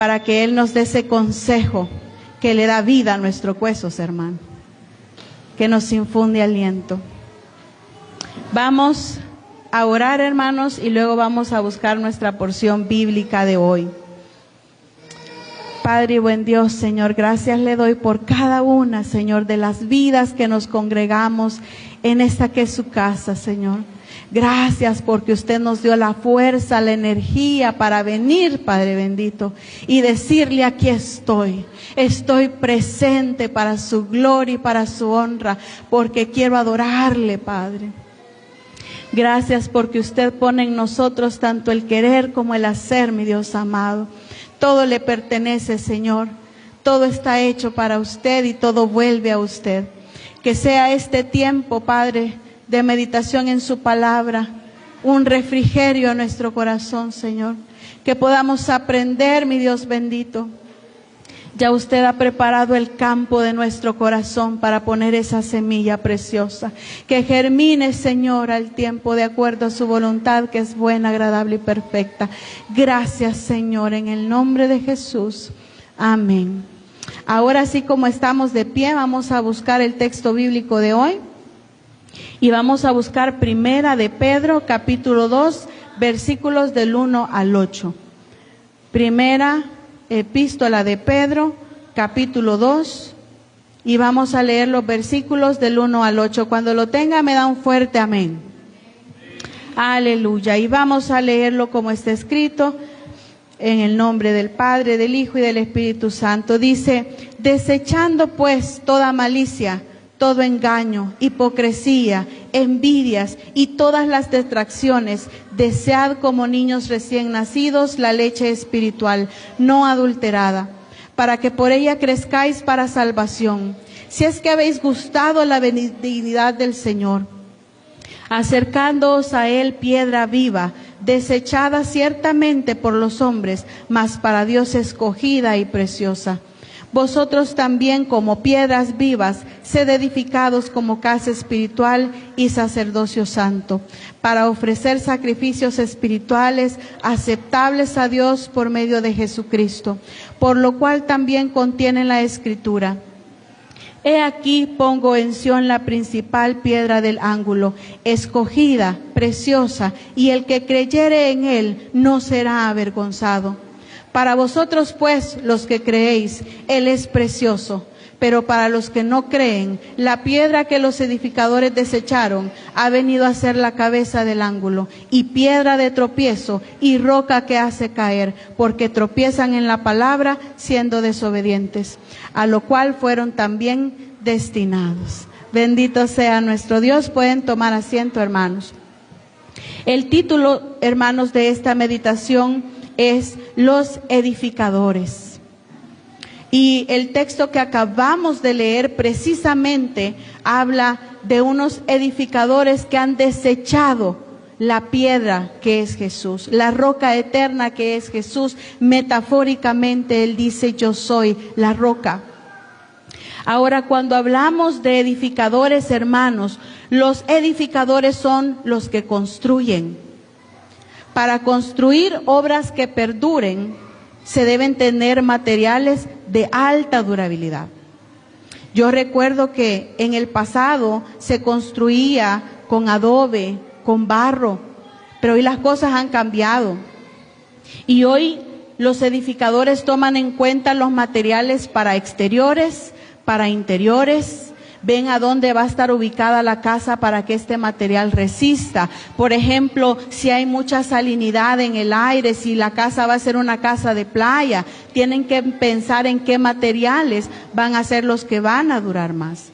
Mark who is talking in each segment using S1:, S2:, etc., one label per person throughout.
S1: para que Él nos dé ese consejo que le da vida a nuestros huesos, hermano, que nos infunde aliento. Vamos a orar, hermanos, y luego vamos a buscar nuestra porción bíblica de hoy. Padre y buen Dios, Señor, gracias le doy por cada una, Señor, de las vidas que nos congregamos en esta que es su casa, Señor. Gracias porque usted nos dio la fuerza, la energía para venir, Padre bendito, y decirle: aquí estoy presente para su gloria y para su honra, porque quiero adorarle, Padre. Gracias porque usted pone en nosotros tanto el querer como el hacer, mi Dios amado. Todo le pertenece, Señor. Todo está hecho para usted y todo vuelve a usted. Que sea este tiempo, Padre, de meditación en su palabra, un refrigerio a nuestro corazón, Señor. Que podamos aprender, mi Dios bendito. Ya usted ha preparado el campo de nuestro corazón para poner esa semilla preciosa. Que germine, Señor, al tiempo de acuerdo a su voluntad, que es buena, agradable y perfecta. Gracias, Señor, en el nombre de Jesús. Amén. Ahora sí, como estamos de pie, vamos a buscar el texto bíblico de hoy. Y vamos a buscar Primera de Pedro, capítulo 2, versículos del 1 al 8. Primera Epístola de Pedro, capítulo 2, y vamos a leer los versículos del 1 al 8. Cuando lo tenga, me da un fuerte amén. Aleluya. Y vamos a leerlo como está escrito, en el nombre del Padre, del Hijo y del Espíritu Santo. Dice: desechando pues toda malicia, todo engaño, hipocresía, envidias y todas las distracciones, desead como niños recién nacidos la leche espiritual, no adulterada, para que por ella crezcáis para salvación, si es que habéis gustado la benignidad del Señor, acercándoos a Él piedra viva, desechada ciertamente por los hombres, mas para Dios escogida y preciosa. Vosotros también, como piedras vivas, sed edificados como casa espiritual y sacerdocio santo, para ofrecer sacrificios espirituales aceptables a Dios por medio de Jesucristo, por lo cual también contiene la Escritura: he aquí pongo en Sión la principal piedra del ángulo, escogida, preciosa, y el que creyere en él no será avergonzado. Para vosotros pues, los que creéis, Él es precioso, pero para los que no creen, la piedra que los edificadores desecharon ha venido a ser la cabeza del ángulo, y piedra de tropiezo, y roca que hace caer, porque tropiezan en la palabra, siendo desobedientes, a lo cual fueron también destinados. Bendito sea nuestro Dios. Pueden tomar asiento, hermanos. El título, hermanos, de esta meditación es los edificadores. Y el texto que acabamos de leer precisamente habla de unos edificadores que han desechado la piedra que es Jesús, la roca eterna que es Jesús. Metafóricamente Él dice: yo soy la roca. Ahora, cuando hablamos de edificadores, hermanos, los edificadores son los que construyen. Para construir obras que perduren, se deben tener materiales de alta durabilidad. Yo recuerdo que en el pasado se construía con adobe, con barro, pero hoy las cosas han cambiado. Y hoy los edificadores toman en cuenta los materiales para exteriores, para interiores. Ven a dónde va a estar ubicada la casa para que este material resista. Por ejemplo, si hay mucha salinidad en el aire, si la casa va a ser una casa de playa, tienen que pensar en qué materiales van a ser los que van a durar más.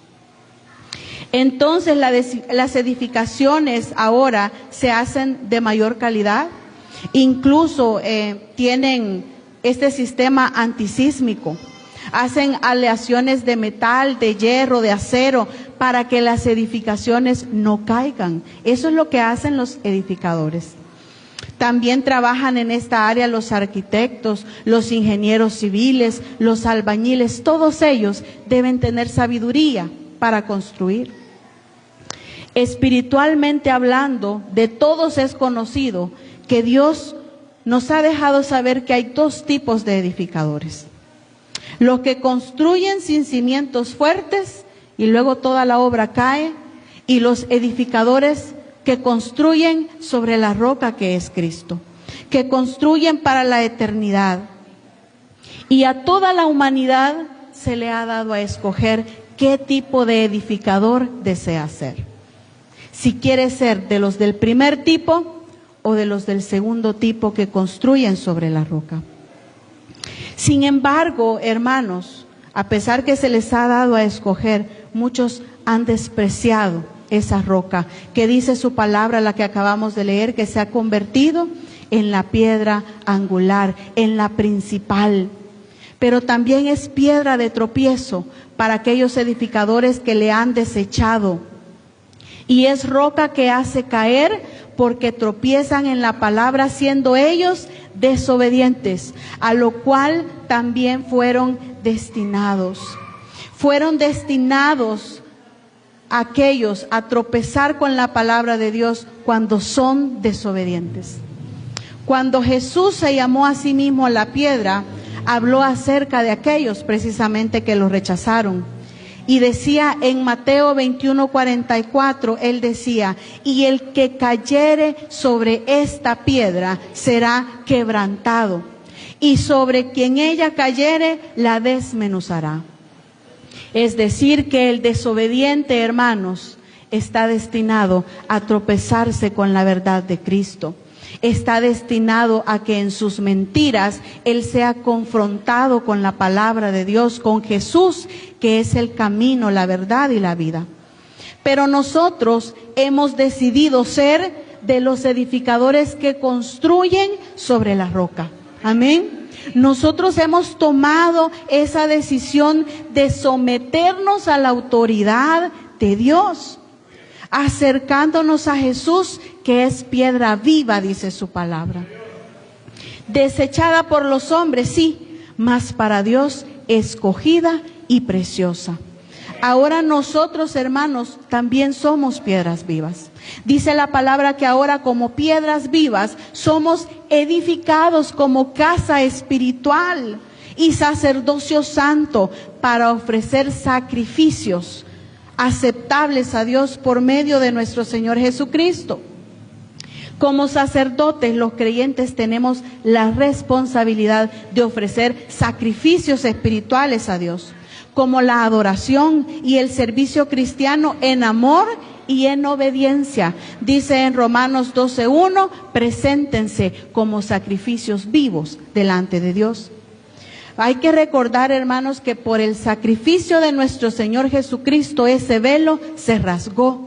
S1: Entonces, las edificaciones ahora se hacen de mayor calidad. Incluso tienen este sistema antisísmico. Hacen aleaciones de metal, de hierro, de acero, para que las edificaciones no caigan. Eso es lo que hacen los edificadores. También trabajan en esta área los arquitectos, los ingenieros civiles, los albañiles. Todos ellos deben tener sabiduría para construir. Espiritualmente hablando, de todos es conocido que Dios nos ha dejado saber que hay dos tipos de edificadores. Los que construyen sin cimientos fuertes y luego toda la obra cae, y los edificadores que construyen sobre la roca que es Cristo, que construyen para la eternidad. Y a toda la humanidad se le ha dado a escoger qué tipo de edificador desea ser. Si quiere ser de los del primer tipo o de los del segundo tipo que construyen sobre la roca. Sin embargo, hermanos, a pesar que se les ha dado a escoger, muchos han despreciado esa roca que dice su palabra, la que acabamos de leer, que se ha convertido en la piedra angular, en la principal. Pero también es piedra de tropiezo para aquellos edificadores que le han desechado. Y es roca que hace caer porque tropiezan en la palabra, siendo ellos desobedientes, a lo cual también fueron destinados. Fueron destinados aquellos a tropezar con la palabra de Dios cuando son desobedientes. Cuando Jesús se llamó a sí mismo la piedra, habló acerca de aquellos precisamente que lo rechazaron. Y decía en Mateo 21:44, él decía, y el que cayere sobre esta piedra será quebrantado, y sobre quien ella cayere la desmenuzará. Es decir, que el desobediente, hermanos, está destinado a tropezarse con la verdad de Cristo. Está destinado a que en sus mentiras él sea confrontado con la palabra de Dios, con Jesús, que es el camino, la verdad y la vida. Pero nosotros hemos decidido ser de los edificadores que construyen sobre la roca. Amén. Nosotros hemos tomado esa decisión de someternos a la autoridad de Dios, acercándonos a Jesús, que es piedra viva, dice su palabra. Desechada por los hombres, sí, mas para Dios escogida y preciosa. Ahora nosotros, hermanos, también somos piedras vivas. Dice la palabra que ahora como piedras vivas somos edificados como casa espiritual y sacerdocio santo para ofrecer sacrificios aceptables a Dios por medio de nuestro Señor Jesucristo. Como sacerdotes, los creyentes tenemos la responsabilidad de ofrecer sacrificios espirituales a Dios, como la adoración y el servicio cristiano en amor y en obediencia. Dice en Romanos 12:1, preséntense como sacrificios vivos delante de Dios. Hay que recordar, hermanos, que por el sacrificio de nuestro Señor Jesucristo ese velo se rasgó.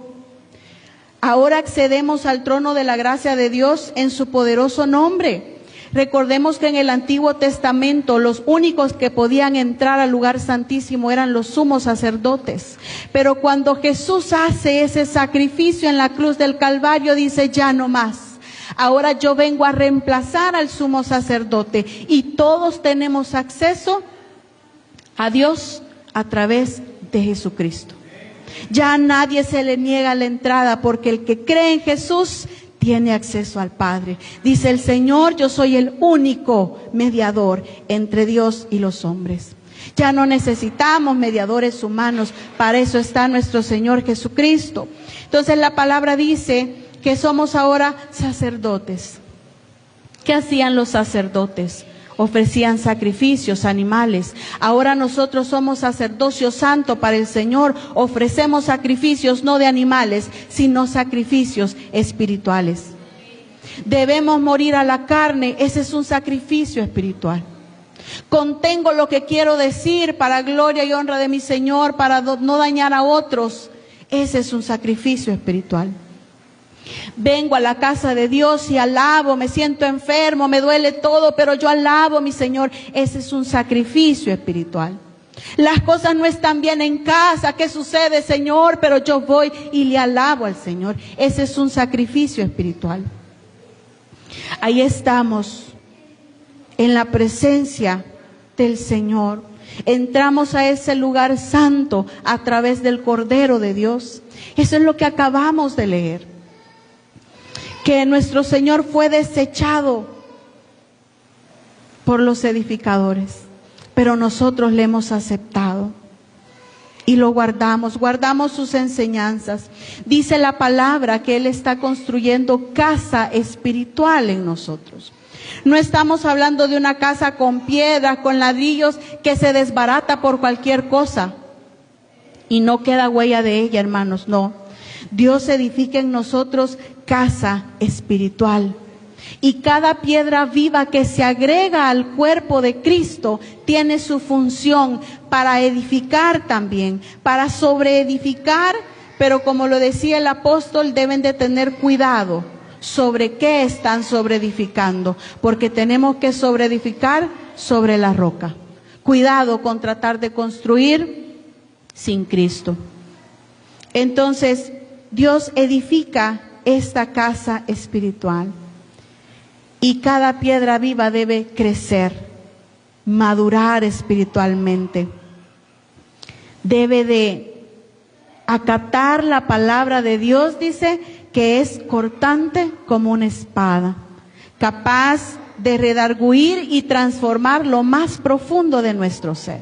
S1: Ahora accedemos al trono de la gracia de Dios en su poderoso nombre. Recordemos que en el Antiguo Testamento los únicos que podían entrar al lugar santísimo eran los sumos sacerdotes. Pero cuando Jesús hace ese sacrificio en la cruz del Calvario, dice ya no más. Ahora yo vengo a reemplazar al sumo sacerdote y todos tenemos acceso a Dios a través de Jesucristo. Ya a nadie se le niega la entrada porque el que cree en Jesús tiene acceso al Padre. Dice el Señor, yo soy el único mediador entre Dios y los hombres. Ya no necesitamos mediadores humanos, para eso está nuestro Señor Jesucristo. Entonces la palabra dice que somos ahora sacerdotes. ¿Qué hacían los sacerdotes? Ofrecían sacrificios, animales. Ahora nosotros somos sacerdocio santo para el Señor. Ofrecemos sacrificios no de animales, sino sacrificios espirituales. Debemos morir a la carne. Ese es un sacrificio espiritual. Contengo lo que quiero decir para gloria y honra de mi Señor, para no dañar a otros. Ese es un sacrificio espiritual. Vengo a la casa de Dios y alabo, me siento enfermo, me duele todo, pero yo alabo a mi Señor. Ese es un sacrificio espiritual. Las cosas no están bien en casa, ¿qué sucede, Señor? Pero yo voy y le alabo al Señor. Ese es un sacrificio espiritual. Ahí estamos, en la presencia del Señor. Entramos a ese lugar santo a través del Cordero de Dios. Eso es lo que acabamos de leer. Que nuestro Señor fue desechado por los edificadores, pero nosotros le hemos aceptado y lo guardamos sus enseñanzas. Dice la palabra que Él está construyendo casa espiritual en nosotros. No estamos hablando de una casa con piedras, con ladrillos, que se desbarata por cualquier cosa y no queda huella de ella, hermanos, no. Dios edifica en nosotros casa espiritual. Y cada piedra viva que se agrega al cuerpo de Cristo tiene su función para edificar también, para sobreedificar, pero como lo decía el apóstol, deben de tener cuidado sobre qué están sobreedificando, porque tenemos que sobreedificar sobre la roca. Cuidado con tratar de construir sin Cristo. Entonces, Dios edifica esta casa espiritual. Y cada piedra viva debe crecer, madurar espiritualmente. Debe de acatar la palabra de Dios, dice, que es cortante como una espada, capaz de redarguir y transformar lo más profundo de nuestro ser.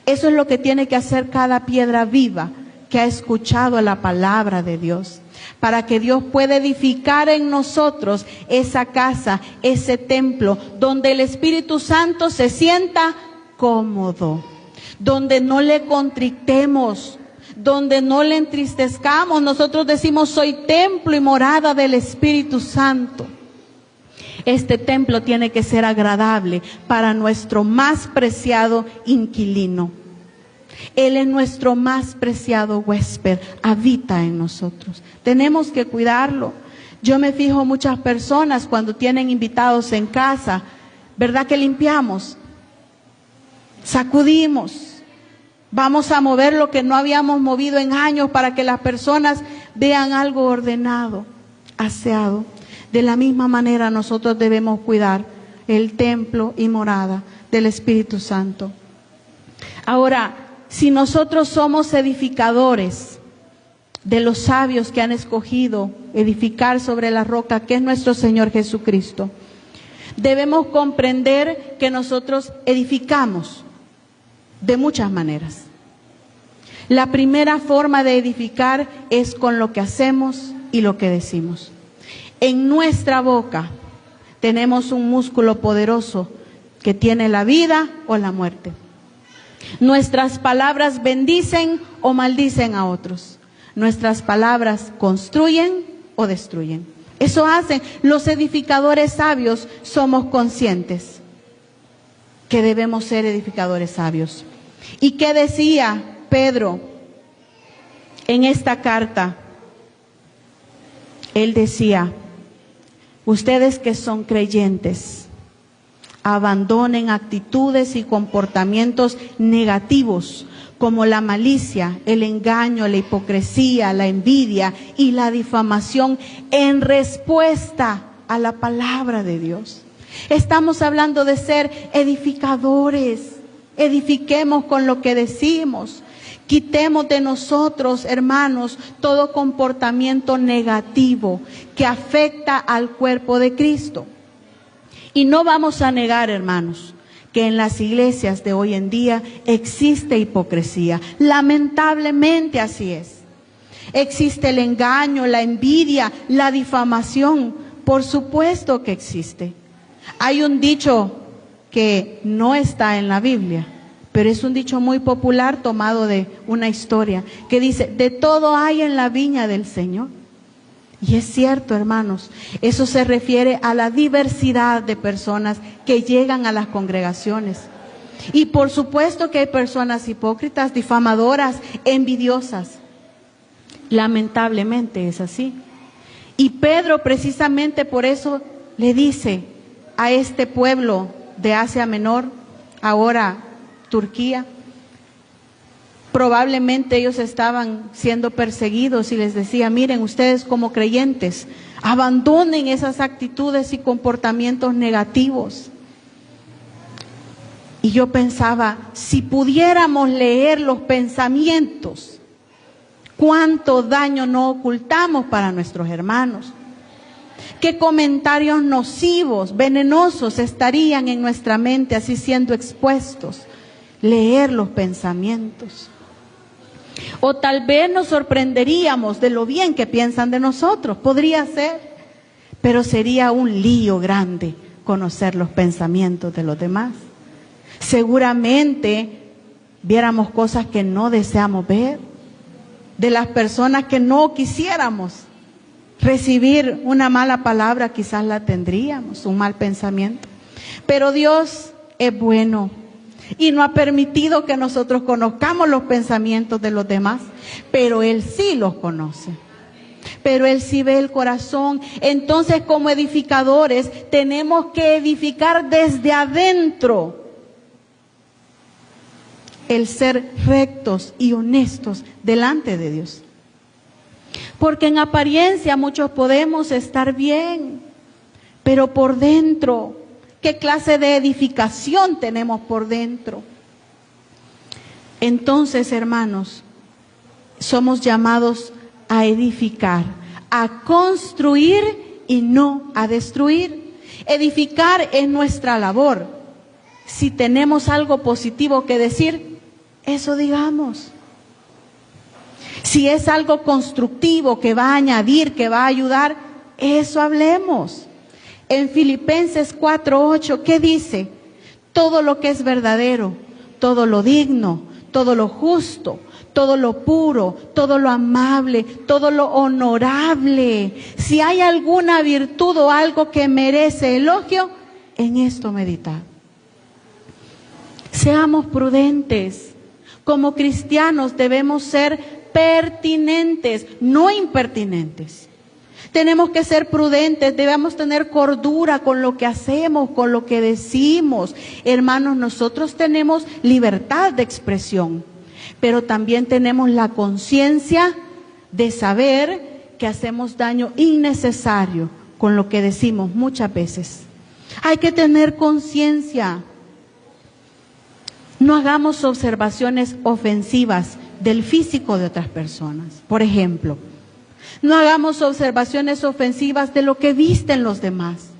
S1: Eso es lo que tiene que hacer cada piedra viva que ha escuchado la palabra de Dios, para que Dios pueda edificar en nosotros esa casa, ese templo, donde el Espíritu Santo se sienta cómodo, donde no le contristemos, donde no le entristezcamos. Nosotros decimos: soy templo y morada del Espíritu Santo. Este templo tiene que ser agradable para nuestro más preciado inquilino. Él es nuestro más preciado huésped, habita en nosotros. Tenemos que cuidarlo. Yo me fijo muchas personas cuando tienen invitados en casa, ¿verdad que limpiamos? Sacudimos. Vamos a mover lo que no habíamos movido en años para que las personas vean algo ordenado, aseado. De la misma manera nosotros debemos cuidar el templo y morada del Espíritu Santo. Ahora, si nosotros somos edificadores de los sabios que han escogido edificar sobre la roca, que es nuestro Señor Jesucristo, debemos comprender que nosotros edificamos de muchas maneras. La primera forma de edificar es con lo que hacemos y lo que decimos. En nuestra boca tenemos un músculo poderoso que tiene la vida o la muerte. Nuestras palabras bendicen o maldicen a otros. Nuestras palabras construyen o destruyen. Eso hacen. Los edificadores sabios somos conscientes que debemos ser edificadores sabios. ¿Y qué decía Pedro en esta carta? Él decía: ustedes que son creyentes, abandonen actitudes y comportamientos negativos como la malicia, el engaño, la hipocresía, la envidia y la difamación en respuesta a la palabra de Dios. Estamos hablando de ser edificadores. Edifiquemos con lo que decimos. Quitemos de nosotros, hermanos, todo comportamiento negativo que afecta al cuerpo de Cristo. Y no vamos a negar, hermanos, que en las iglesias de hoy en día existe hipocresía. Lamentablemente así es. Existe el engaño, la envidia, la difamación. Por supuesto que existe. Hay un dicho que no está en la Biblia, pero es un dicho muy popular tomado de una historia que dice: de todo hay en la viña del Señor. Y es cierto, hermanos, eso se refiere a la diversidad de personas que llegan a las congregaciones. Y por supuesto que hay personas hipócritas, difamadoras, envidiosas. Lamentablemente es así. Y Pedro precisamente por eso le dice a este pueblo de Asia Menor, ahora Turquía, probablemente ellos estaban siendo perseguidos y les decía: miren, ustedes como creyentes, abandonen esas actitudes y comportamientos negativos. Y yo pensaba, si pudiéramos leer los pensamientos, cuánto daño no ocultamos para nuestros hermanos. ¿Qué comentarios nocivos, venenosos estarían en nuestra mente así siendo expuestos? Leer los pensamientos. O tal vez nos sorprenderíamos de lo bien que piensan de nosotros. Podría ser, pero sería un lío grande conocer los pensamientos de los demás. Seguramente viéramos cosas que no deseamos ver, de las personas que no quisiéramos. Recibir una mala palabra quizás la tendríamos, un mal pensamiento. Pero Dios es bueno y no ha permitido que nosotros conozcamos los pensamientos de los demás, pero Él sí los conoce. Pero Él sí ve el corazón. Entonces, como edificadores, tenemos que edificar desde adentro. El ser rectos y honestos delante de Dios. Porque en apariencia muchos podemos estar bien, pero por dentro, ¿qué clase de edificación tenemos por dentro? Entonces, hermanos, somos llamados a edificar, a construir y no a destruir. Edificar es nuestra labor. Si tenemos algo positivo que decir, eso digamos. Si es algo constructivo que va a añadir, que va a ayudar, eso hablemos. En Filipenses 4:8, ¿qué dice? Todo lo que es verdadero, todo lo digno, todo lo justo, todo lo puro, todo lo amable, todo lo honorable. Si hay alguna virtud o algo que merece elogio, en esto meditad. Seamos prudentes. Como cristianos debemos ser pertinentes, no impertinentes. Tenemos que ser prudentes, debemos tener cordura con lo que hacemos, con lo que decimos. Hermanos, nosotros tenemos libertad de expresión, pero también tenemos la conciencia de saber que hacemos daño innecesario con lo que decimos muchas veces. Hay que tener conciencia. No hagamos observaciones ofensivas del físico de otras personas. Por ejemplo, no hagamos observaciones ofensivas de lo que visten los demás,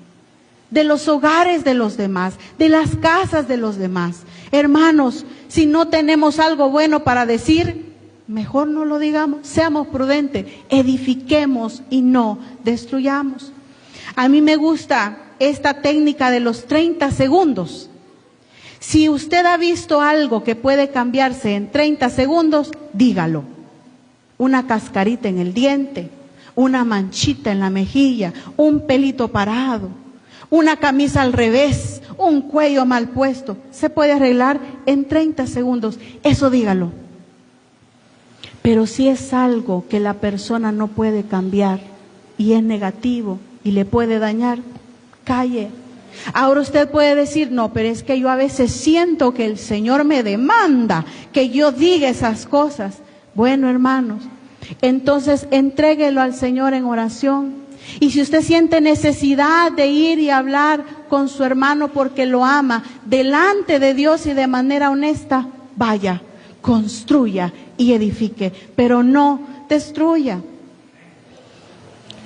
S1: de los hogares de los demás, de las casas de los demás. Hermanos, si no tenemos algo bueno para decir, mejor no lo digamos. Seamos prudentes, edifiquemos y no destruyamos. A mí me gusta esta técnica de los 30 segundos. Si usted ha visto algo que puede cambiarse en 30 segundos, dígalo. Una cascarita en el diente, una manchita en la mejilla, un pelito parado, una camisa al revés, un cuello mal puesto. Se puede arreglar en 30 segundos. Eso dígalo. Pero si es algo que la persona no puede cambiar y es negativo y le puede dañar, calle. Ahora usted puede decir, no, pero es que yo a veces siento que el Señor me demanda que yo diga esas cosas. Bueno, hermanos, entonces entréguelo al Señor en oración. Y si usted siente necesidad de ir y hablar con su hermano porque lo ama, delante de Dios y de manera honesta, vaya, construya y edifique, pero no destruya.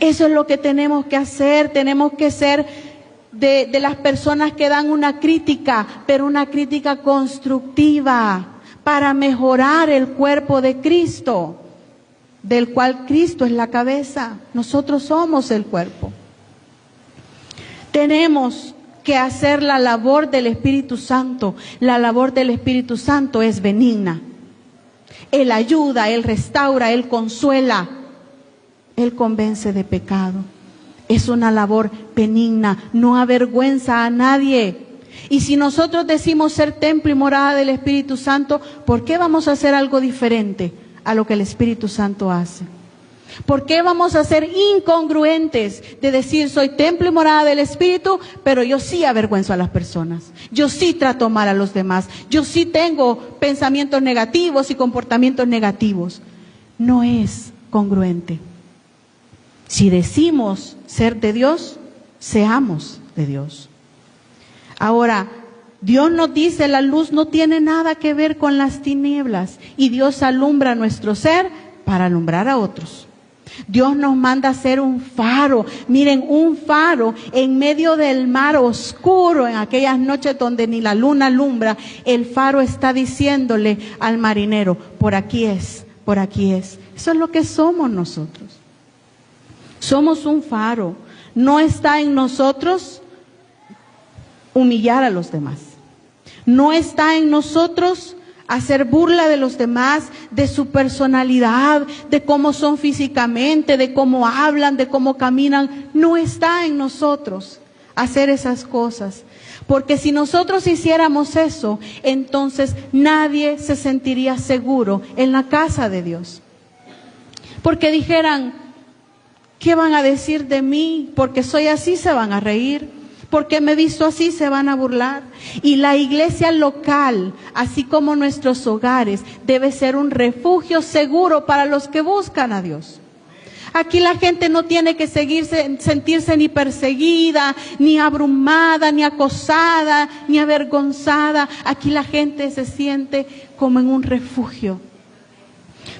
S1: Eso es lo que tenemos que hacer. Tenemos que ser de las personas que dan una crítica, pero una crítica constructiva para mejorar el cuerpo de Cristo, del cual Cristo es la cabeza. Nosotros somos el cuerpo. Tenemos que hacer la labor del Espíritu Santo. La labor del Espíritu Santo es benigna. Él ayuda, Él restaura, Él consuela, Él convence de pecado. Es una labor benigna, no avergüenza a nadie. Y si nosotros decimos ser templo y morada del Espíritu Santo, ¿por qué vamos a hacer algo diferente a lo que el Espíritu Santo hace? ¿Por qué vamos a ser incongruentes de decir soy templo y morada del Espíritu, pero yo sí avergüenzo a las personas? Yo sí trato mal a los demás. Yo sí tengo pensamientos negativos y comportamientos negativos. No es congruente. Si decimos ser de Dios, seamos de Dios. Ahora, Dios nos dice, la luz no tiene nada que ver con las tinieblas y Dios alumbra nuestro ser para alumbrar a otros. Dios nos manda a ser un faro. Miren, un faro en medio del mar oscuro, en aquellas noches donde ni la luna alumbra. El faro está diciéndole al marinero, por aquí es, por aquí es. Eso es lo que somos nosotros. Somos un faro. No está en nosotros humillar a los demás. No está en nosotros hacer burla de los demás, de su personalidad, de cómo son físicamente, de cómo hablan, de cómo caminan. No está en nosotros hacer esas cosas. Porque si nosotros hiciéramos eso, entonces nadie se sentiría seguro en la casa de Dios. Porque dijeran, ¿qué van a decir de mí? Porque soy así, se van a reír. Porque me he visto así, se van a burlar. Y la iglesia local, así como nuestros hogares, debe ser un refugio seguro para los que buscan a Dios. Aquí la gente no tiene que sentirse ni perseguida, ni abrumada, ni acosada, ni avergonzada. Aquí la gente se siente como en un refugio.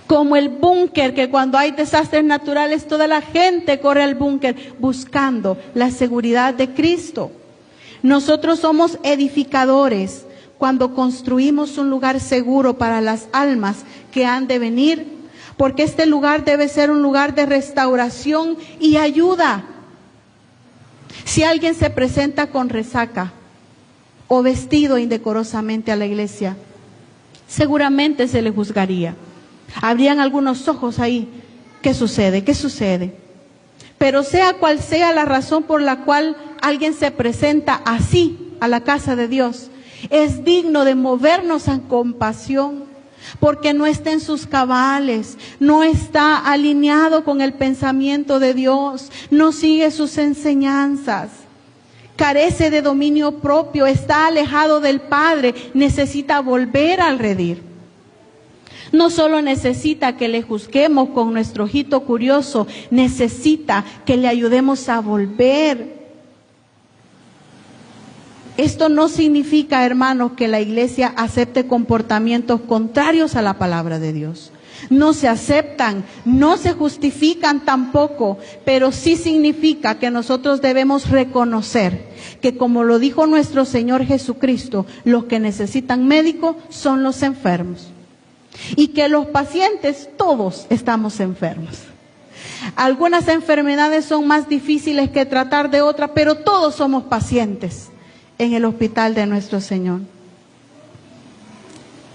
S1: Como el búnker, que cuando hay desastres naturales toda la gente corre al búnker buscando la seguridad de Cristo. Nosotros somos edificadores cuando construimos un lugar seguro para las almas que han de venir, porque este lugar debe ser un lugar de restauración y ayuda. Si alguien se presenta con resaca o vestido indecorosamente a la iglesia, seguramente se le juzgaría. Habrían algunos ojos ahí. ¿Qué sucede? ¿Qué sucede? Pero sea cual sea la razón por la cual alguien se presenta así a la casa de Dios, es digno de movernos a compasión, porque no está en sus cabales, no está alineado con el pensamiento de Dios, no sigue sus enseñanzas, carece de dominio propio, está alejado del Padre, necesita volver al redil. No solo necesita que le juzguemos con nuestro ojito curioso, necesita que le ayudemos a volver. Esto no significa, hermanos, que la iglesia acepte comportamientos contrarios a la palabra de Dios. No se aceptan, no se justifican tampoco, pero sí significa que nosotros debemos reconocer que, como lo dijo nuestro Señor Jesucristo, los que necesitan médico son los enfermos. Y que los pacientes, todos estamos enfermos. Algunas enfermedades son más difíciles que tratar de otras, pero todos somos pacientes en el hospital de nuestro Señor.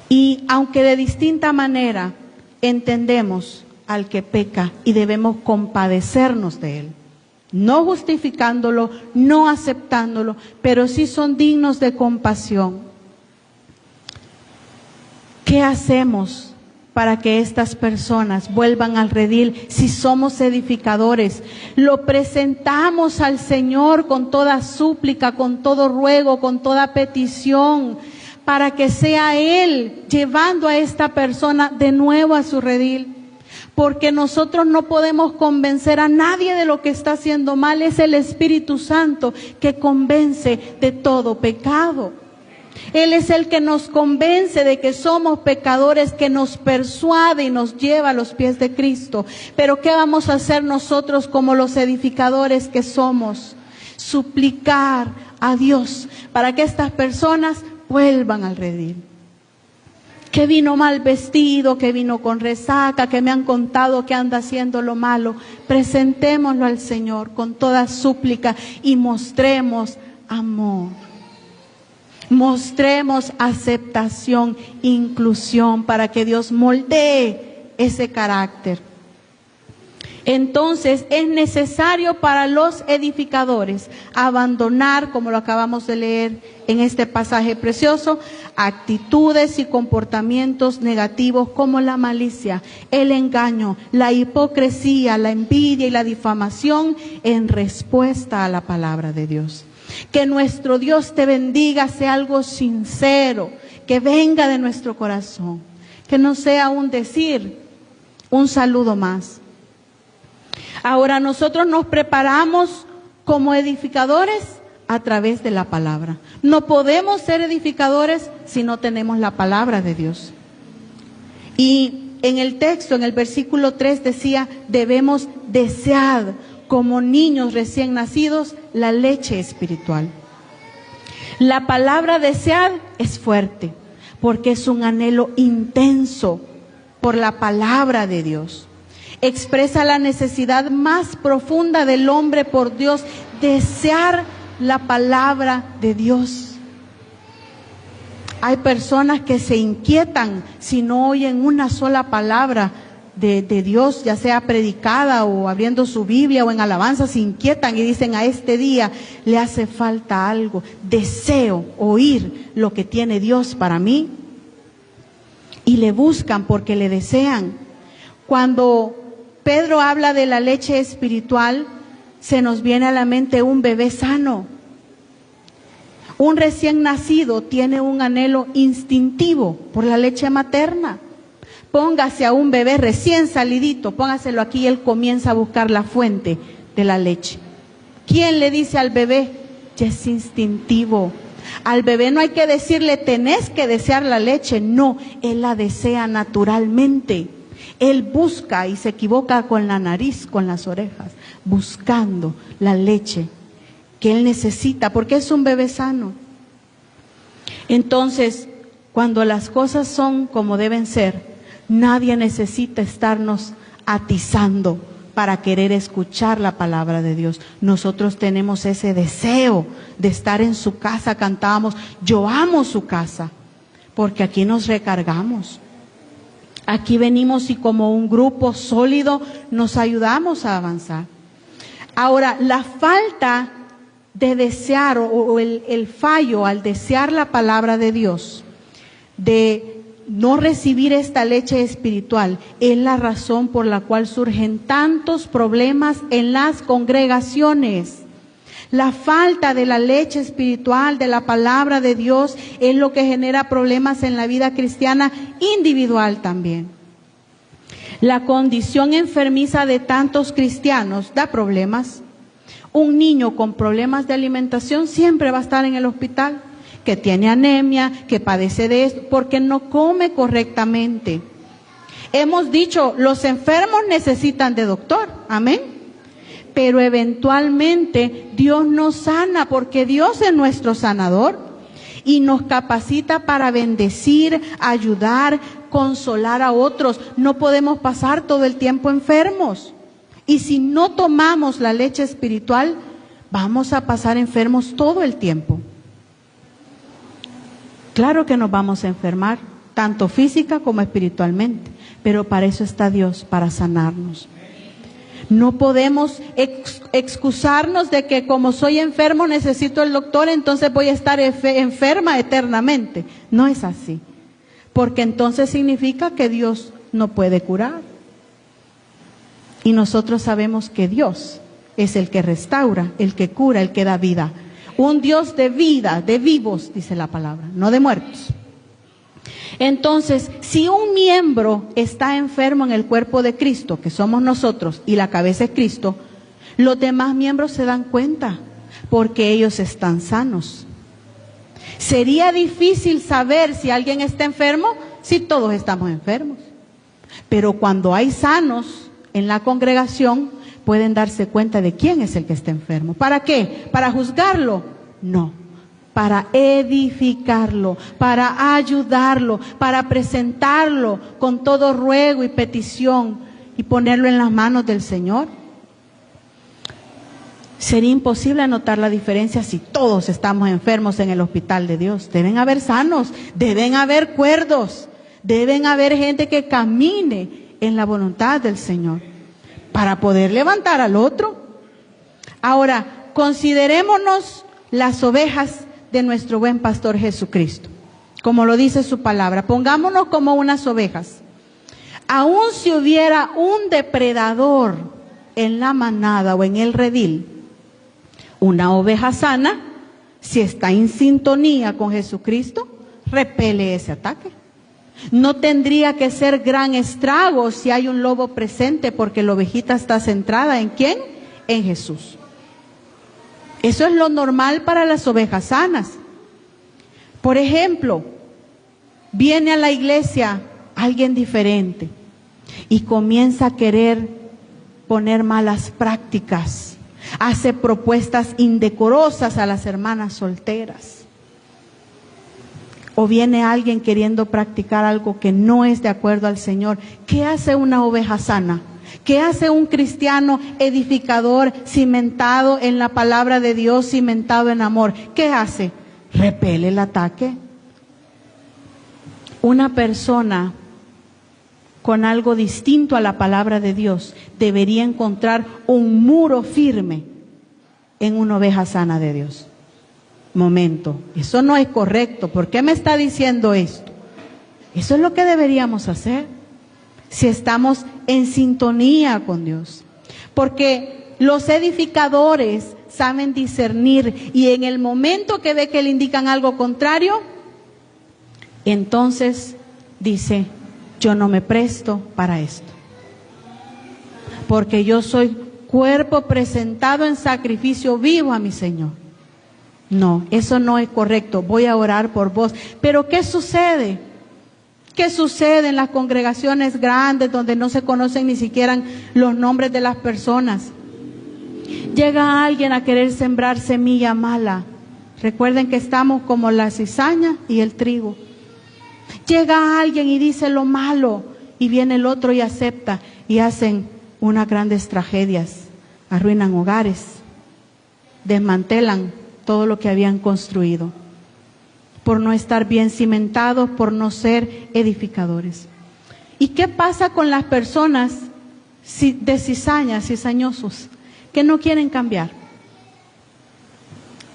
S1: Y aunque de distinta manera entendemos al que peca y debemos compadecernos de él, no justificándolo, no aceptándolo, pero sí son dignos de compasión. ¿Qué hacemos para que estas personas vuelvan al redil si somos edificadores? Lo presentamos al Señor con toda súplica, con todo ruego, con toda petición, para que sea Él llevando a esta persona de nuevo a su redil. Porque nosotros no podemos convencer a nadie de lo que está haciendo mal, es el Espíritu Santo que convence de todo pecado. Él es el que nos convence de que somos pecadores, que nos persuade y nos lleva a los pies de Cristo. Pero ¿qué vamos a hacer nosotros como los edificadores que somos? Suplicar a Dios para que estas personas vuelvan al redil. Que vino mal vestido, que vino con resaca, que me han contado que anda haciendo lo malo. Presentémoslo al Señor con toda súplica y mostremos amor. Mostremos aceptación, inclusión, para que Dios moldee ese carácter. Entonces es necesario para los edificadores abandonar, como lo acabamos de leer en este pasaje precioso, actitudes y comportamientos negativos como la malicia, el engaño, la hipocresía, la envidia y la difamación en respuesta a la palabra de Dios. Que nuestro Dios te bendiga, sea algo sincero, que venga de nuestro corazón, que no sea un decir, un saludo más. Ahora nosotros nos preparamos como edificadores a través de la palabra. No podemos ser edificadores si no tenemos la palabra de Dios. Y en el texto, en el versículo 3 decía, debemos desear como niños recién nacidos la leche espiritual. La palabra desear es fuerte, porque es un anhelo intenso por la palabra de Dios. Expresa la necesidad más profunda del hombre por Dios, desear la palabra de Dios. Hay personas que se inquietan si no oyen una sola palabra de Dios, ya sea predicada o abriendo su Biblia o en alabanza, se inquietan y dicen, a este día le hace falta algo, deseo oír lo que tiene Dios para mí. Y le buscan porque le desean. Cuando Pedro habla de la leche espiritual, se nos viene a la mente un bebé sano. Un recién nacido tiene un anhelo instintivo por la leche materna. Póngase a un bebé recién salidito, póngaselo aquí y él comienza a buscar la fuente de la leche. ¿Quién le dice al bebé? Ya es instintivo. Al bebé no hay que decirle, tenés que desear la leche. No, él la desea naturalmente. Él busca y se equivoca con la nariz, con las orejas, buscando la leche que él necesita, porque es un bebé sano. Entonces, cuando las cosas son como deben ser, nadie necesita estarnos atizando para querer escuchar la palabra de Dios. Nosotros tenemos ese deseo de estar en su casa. Cantábamos, yo amo su casa, porque aquí nos recargamos. Aquí venimos y como un grupo sólido nos ayudamos a avanzar. Ahora, la falta de desear o el fallo al desear la palabra de Dios, de no recibir esta leche espiritual, es la razón por la cual surgen tantos problemas en las congregaciones. La falta de la leche espiritual, de la palabra de Dios, es lo que genera problemas en la vida cristiana individual también. La condición enfermiza de tantos cristianos da problemas. Un niño con problemas de alimentación siempre va a estar en el hospital, que tiene anemia, que padece de esto, porque no come correctamente. Hemos dicho, los enfermos necesitan de doctor, amén. Pero eventualmente Dios nos sana, porque Dios es nuestro sanador y nos capacita para bendecir, ayudar, consolar a otros. No podemos pasar todo el tiempo enfermos. Y si no tomamos la leche espiritual, vamos a pasar enfermos todo el tiempo. Claro que nos vamos a enfermar, tanto física como espiritualmente, pero para eso está Dios, para sanarnos. No podemos excusarnos de que como soy enfermo necesito el doctor, entonces voy a estar enferma eternamente. No es así, porque entonces significa que Dios no puede curar. Y nosotros sabemos que Dios es el que restaura, el que cura, el que da vida. Un Dios de vida, de vivos, dice la palabra, no de muertos. Entonces, si un miembro está enfermo en el cuerpo de Cristo, que somos nosotros, y la cabeza es Cristo, los demás miembros se dan cuenta, porque ellos están sanos. Sería difícil saber si alguien está enfermo, si todos estamos enfermos. Pero cuando hay sanos en la congregación, pueden darse cuenta de quién es el que está enfermo. ¿Para qué? ¿Para juzgarlo? No. Para edificarlo, para ayudarlo, para presentarlo con todo ruego y petición y ponerlo en las manos del Señor. Sería imposible notar la diferencia si todos estamos enfermos en el hospital de Dios. Deben haber sanos, deben haber cuerdos, deben haber gente que camine en la voluntad del Señor para poder levantar al otro. Ahora, considerémonos las ovejas de nuestro buen pastor Jesucristo, como lo dice su palabra. Pongámonos como unas ovejas. Aún si hubiera un depredador en la manada o en el redil, una oveja sana, si está en sintonía con Jesucristo, repele ese ataque. No tendría que ser gran estrago si hay un lobo presente, porque la ovejita está centrada ¿en quién? En Jesús. Eso es lo normal para las ovejas sanas. Por ejemplo, viene a la iglesia alguien diferente, y comienza a querer poner malas prácticas, hace propuestas indecorosas a las hermanas solteras. O viene alguien queriendo practicar algo que no es de acuerdo al Señor. ¿Qué hace una oveja sana? ¿Qué hace un cristiano edificador, cimentado en la palabra de Dios, cimentado en amor? ¿Qué hace? Repele el ataque. Una persona con algo distinto a la palabra de Dios debería encontrar un muro firme en una oveja sana de Dios. Momento, eso no es correcto. ¿Por qué me está diciendo esto? Eso es lo que deberíamos hacer si estamos en sintonía con Dios. Porque los edificadores saben discernir, y en el momento que ve que le indican algo contrario, entonces dice: yo no me presto para esto, porque yo soy cuerpo presentado en sacrificio vivo a mi Señor. No, eso no es correcto. Voy a orar por vos. Pero ¿qué sucede? ¿Qué sucede en las congregaciones grandes donde no se conocen ni siquiera los nombres de las personas? Llega alguien a querer sembrar semilla mala. Recuerden que estamos como la cizaña y el trigo. Llega alguien y dice lo malo, y viene el otro y acepta, y hacen unas grandes tragedias. Arruinan hogares, desmantelan todo lo que habían construido, por no estar bien cimentados, por no ser edificadores. ¿Y qué pasa con las personas de cizañosos, que no quieren cambiar?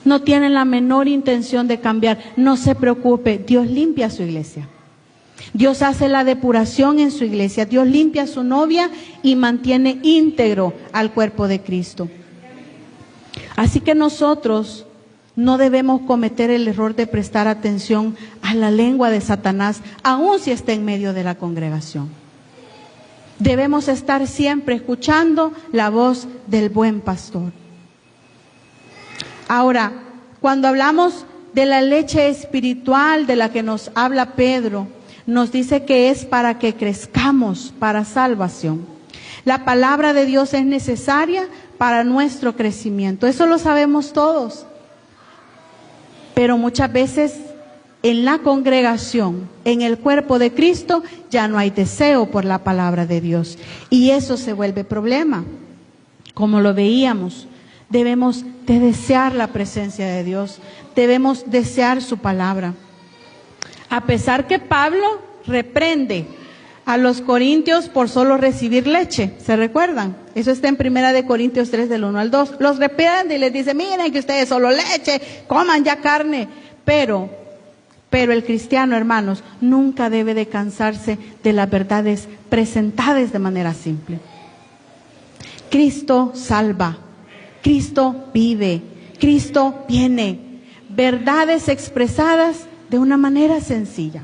S1: No tienen la menor intención de cambiar. No se preocupe, Dios limpia su iglesia. Dios hace la depuración en su iglesia. Dios limpia a su novia y mantiene íntegro al cuerpo de Cristo. Así que nosotros no debemos cometer el error de prestar atención a la lengua de Satanás, aun si está en medio de la congregación. Debemos estar siempre escuchando la voz del buen pastor. Ahora, cuando hablamos de la leche espiritual de la que nos habla Pedro, nos dice que es para que crezcamos para salvación. La palabra de Dios es necesaria para nuestro crecimiento. Eso lo sabemos todos. Pero muchas veces en la congregación, en el cuerpo de Cristo, ya no hay deseo por la palabra de Dios. Y eso se vuelve problema. Como lo veíamos, debemos de desear la presencia de Dios. Debemos desear su palabra. A pesar que Pablo reprende a los corintios por solo recibir leche, ¿se recuerdan? Eso está en 1 Corintios 3 del 1 al 2. Los reprende y les dice: miren que ustedes solo leche, coman ya carne. Pero el cristiano, hermanos, nunca debe de cansarse de las verdades presentadas de manera simple. Cristo salva, Cristo vive, Cristo viene. Verdades expresadas de una manera sencilla.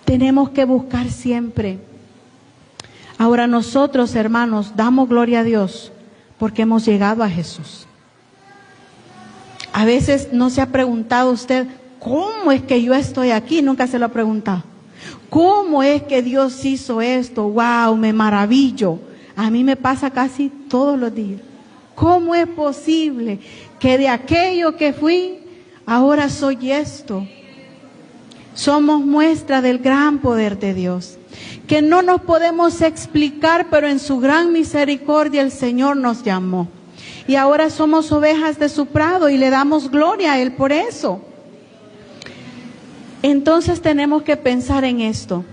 S1: Tenemos que buscar siempre. Ahora nosotros, hermanos, damos gloria a Dios porque hemos llegado a Jesús. A veces no se ha preguntado usted: ¿cómo es que yo estoy aquí? Nunca se lo ha preguntado. ¿Cómo es que Dios hizo esto? ¡Wow! Me maravillo. A mí me pasa casi todos los días. ¿Cómo es posible que de aquello que fui, ahora soy esto? Somos muestra del gran poder de Dios, que no nos podemos explicar, pero en su gran misericordia el Señor nos llamó. Y ahora somos ovejas de su prado y le damos gloria a Él por eso. Entonces tenemos que pensar en esto.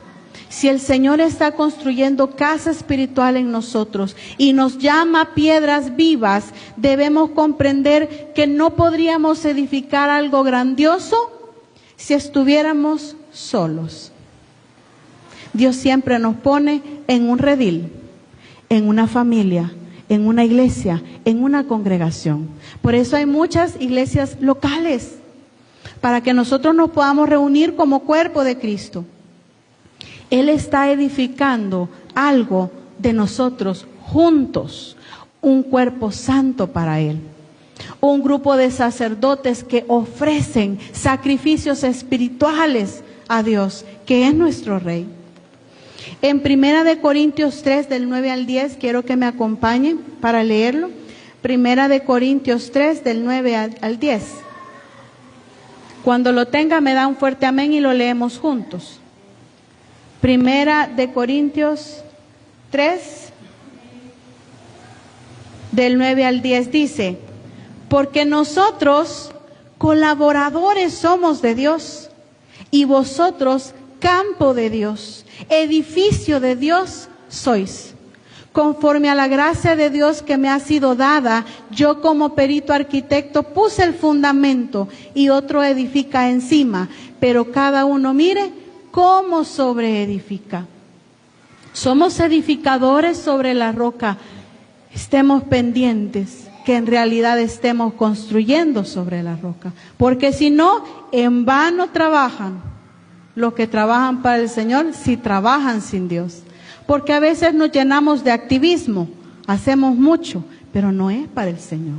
S1: Si el Señor está construyendo casa espiritual en nosotros y nos llama piedras vivas, debemos comprender que no podríamos edificar algo grandioso si estuviéramos solos. Dios siempre nos pone en un redil, en una familia, en una iglesia, en una congregación. Por eso hay muchas iglesias locales, para que nosotros nos podamos reunir como cuerpo de Cristo. Él está edificando algo de nosotros juntos, un cuerpo santo para Él. Un grupo de sacerdotes que ofrecen sacrificios espirituales a Dios, que es nuestro Rey. En 1 Corintios 3, del 9 al 10, quiero que me acompañen para leerlo. 1 Corintios 3, del 9 al 10. Cuando lo tenga, me da un fuerte amén y lo leemos juntos. 1 Corintios 3, del 9 al 10 dice: porque nosotros colaboradores somos de Dios, y vosotros campo de Dios, edificio de Dios sois. Conforme a la gracia de Dios que me ha sido dada, yo como perito arquitecto puse el fundamento y otro edifica encima, pero cada uno mire cómo sobreedifica. Somos edificadores sobre la roca. Estemos pendientes que en realidad estemos construyendo sobre la roca, porque si no, en vano trabajan los que trabajan para el Señor, si trabajan sin Dios. Porque a veces nos llenamos de activismo, hacemos mucho, pero no es para el Señor.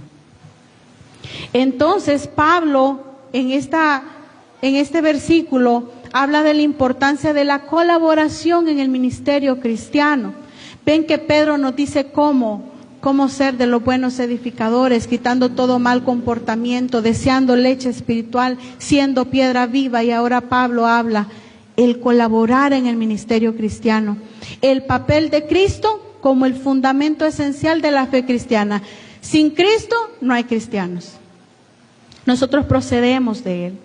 S1: Entonces Pablo en este versículo habla de la importancia de la colaboración en el ministerio cristiano. Ven que Pedro nos dice cómo ser de los buenos edificadores, quitando todo mal comportamiento, deseando leche espiritual, siendo piedra viva. Y ahora Pablo habla el colaborar en el ministerio cristiano, el papel de Cristo como el fundamento esencial de la fe cristiana. Sin Cristo no hay cristianos. Nosotros procedemos de Él.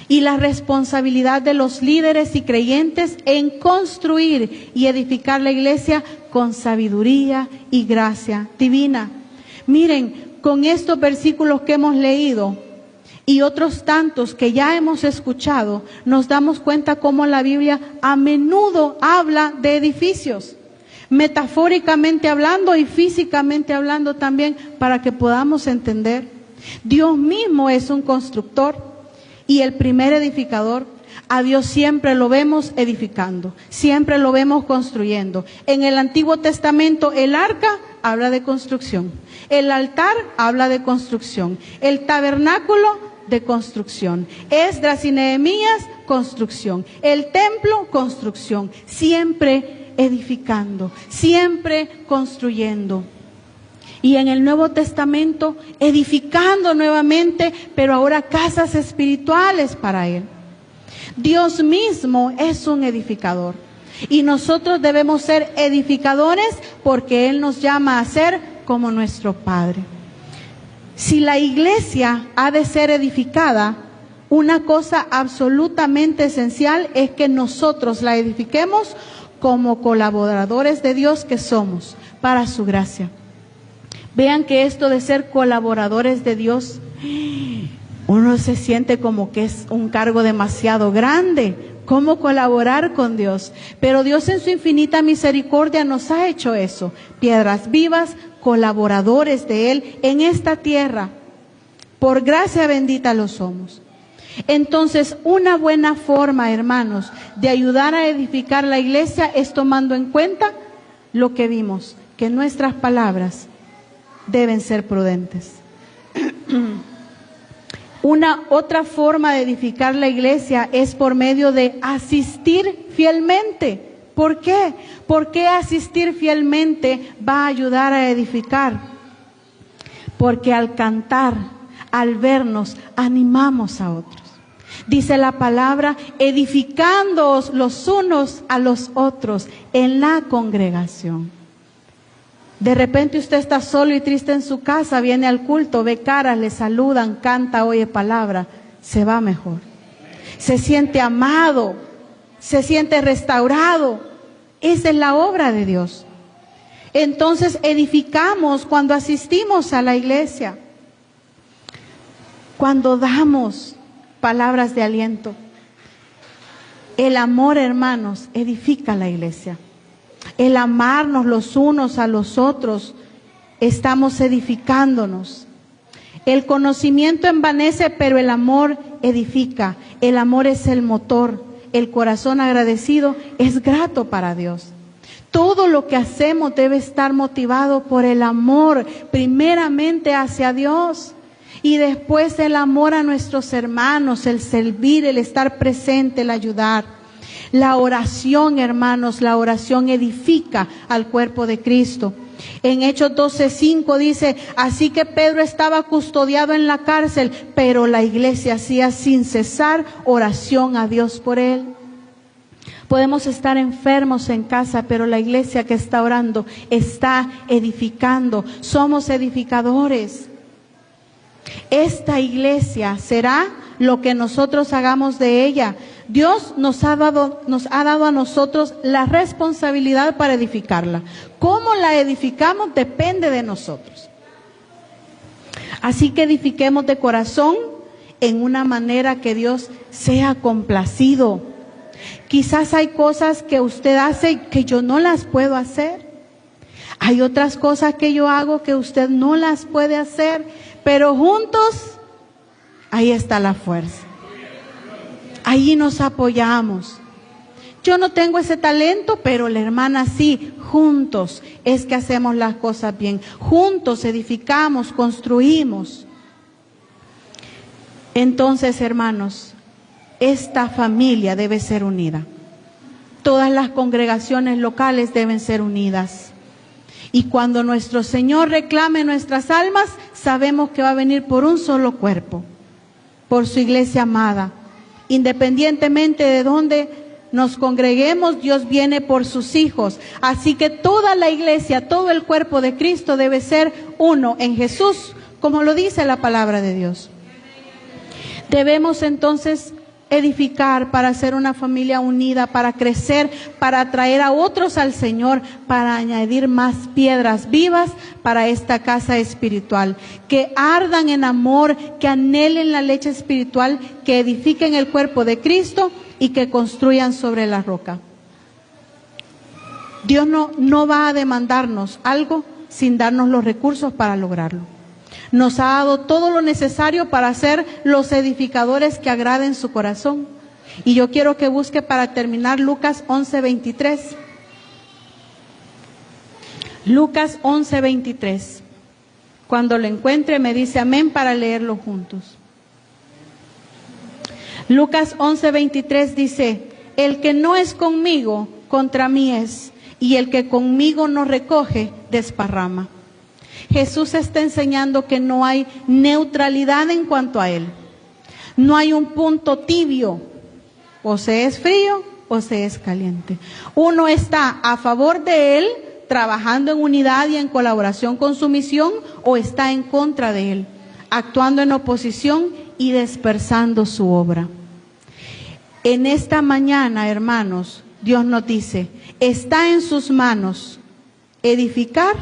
S1: Y la responsabilidad de los líderes y creyentes en construir y edificar la iglesia con sabiduría y gracia divina. Miren, con estos versículos que hemos leído y otros tantos que ya hemos escuchado, nos damos cuenta cómo la Biblia a menudo habla de edificios, metafóricamente hablando y físicamente hablando también, para que podamos entender. Dios mismo es un constructor y el primer edificador. A Dios siempre lo vemos edificando, siempre lo vemos construyendo. En el Antiguo Testamento el arca habla de construcción, el altar habla de construcción, el tabernáculo de construcción, Esdras y Nehemías, construcción, el templo, construcción, siempre edificando, siempre construyendo. Y en el Nuevo Testamento edificando nuevamente, pero ahora casas espirituales para Él. Dios mismo es un edificador y nosotros debemos ser edificadores porque Él nos llama a ser como nuestro Padre. Si la iglesia ha de ser edificada, una cosa absolutamente esencial es que nosotros la edifiquemos como colaboradores de Dios que somos, para su gracia. Vean que esto de ser colaboradores de Dios, uno se siente como que es un cargo demasiado grande. ¿Cómo colaborar con Dios? Pero Dios en su infinita misericordia nos ha hecho eso. Piedras vivas, colaboradores de Él en esta tierra. Por gracia bendita lo somos. Entonces, una buena forma, hermanos, de ayudar a edificar la iglesia es tomando en cuenta lo que vimos, que nuestras palabras deben ser prudentes. Una otra forma de edificar la iglesia es por medio de asistir fielmente. ¿Por qué? ¿Por qué asistir fielmente va a ayudar a edificar? Porque al cantar, al vernos, animamos a otros. Dice la palabra, edificándoos los unos a los otros en la congregación. De repente usted está solo y triste en su casa, viene al culto, ve caras, le saludan, canta, oye palabra, se va mejor. Se siente amado, se siente restaurado. Esa es la obra de Dios. Entonces edificamos cuando asistimos a la iglesia, cuando damos palabras de aliento. El amor, hermanos, edifica la iglesia. El amarnos los unos a los otros, estamos edificándonos. El conocimiento envanece, pero el amor edifica. El amor es el motor. El corazón agradecido es grato para Dios. Todo lo que hacemos debe estar motivado por el amor, primeramente hacia Dios. Y después el amor a nuestros hermanos, el servir, el estar presente, el ayudar. La oración, hermanos, la oración edifica al cuerpo de Cristo. En Hechos 12:5 dice, así que Pedro estaba custodiado en la cárcel, pero la iglesia hacía sin cesar oración a Dios por él. Podemos estar enfermos en casa, pero la iglesia que está orando está edificando. Somos edificadores. Esta iglesia será lo que nosotros hagamos de ella. Dios nos ha dado a nosotros la responsabilidad para edificarla. Cómo la edificamos depende de nosotros. Así que edifiquemos de corazón en una manera que Dios sea complacido. Quizás hay cosas que usted hace que yo no las puedo hacer. Hay otras cosas que yo hago que usted no las puede hacer, pero juntos, ahí está la fuerza. Ahí nos apoyamos. Yo no tengo ese talento, pero la hermana sí. Juntos es que hacemos las cosas bien. Juntos edificamos, construimos. Entonces, hermanos, esta familia debe ser unida. Todas las congregaciones locales deben ser unidas. Y cuando nuestro Señor reclame nuestras almas, sabemos que va a venir por un solo cuerpo, por su iglesia amada. Independientemente de dónde nos congreguemos, Dios viene por sus hijos. Así que toda la iglesia, todo el cuerpo de Cristo debe ser uno en Jesús, como lo dice la palabra de Dios. Debemos entonces edificar para ser una familia unida, para crecer, para atraer a otros al Señor, para añadir más piedras vivas para esta casa espiritual, que ardan en amor, que anhelen la leche espiritual, que edifiquen el cuerpo de Cristo y que construyan sobre la roca. Dios no va a demandarnos algo sin darnos los recursos para lograrlo. Nos ha dado todo lo necesario para ser los edificadores que agraden su corazón. Y yo quiero que busque para terminar Lucas 11:23. Lucas 11:23. Cuando lo encuentre me dice amén para leerlo juntos. Lucas 11:23 dice, el que no es conmigo, contra mí es, y el que conmigo no recoge, desparrama. Jesús está enseñando que no hay neutralidad en cuanto a Él. No hay un punto tibio. O se es frío o se es caliente. Uno está a favor de Él, trabajando en unidad y en colaboración con su misión, o está en contra de Él, actuando en oposición y dispersando su obra. En esta mañana, hermanos, Dios nos dice, está en sus manos edificar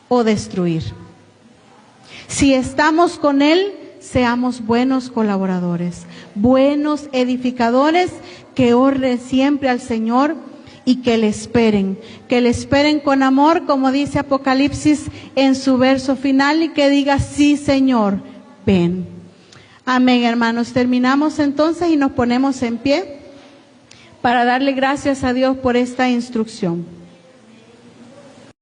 S1: o destruir. Si estamos con Él, seamos buenos colaboradores, buenos edificadores, que honren siempre al Señor y que le esperen con amor, como dice Apocalipsis en su verso final, y que diga, sí Señor, ven. Amén, hermanos. Terminamos entonces y nos ponemos en pie para darle gracias a Dios por esta instrucción.